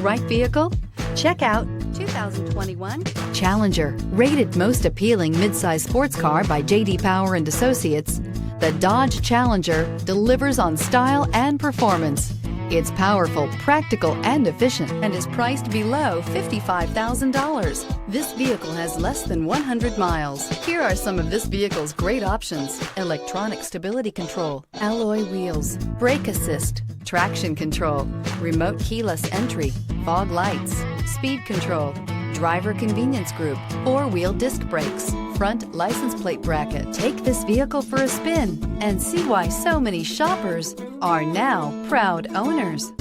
Right vehicle? Check out 2021 Challenger. Rated most appealing midsize sports car by J.D. Power and Associates, the Dodge Challenger delivers on style and performance. It's powerful, practical, and efficient, and is priced below $55,000. This vehicle has less than 100 miles. Here are some of this vehicle's great options: electronic stability control, alloy wheels, brake assist, traction control, remote keyless entry, fog lights, speed control, driver convenience group, four-wheel disc brakes, front license plate bracket. Take this vehicle for a spin and see why so many shoppers are now proud owners.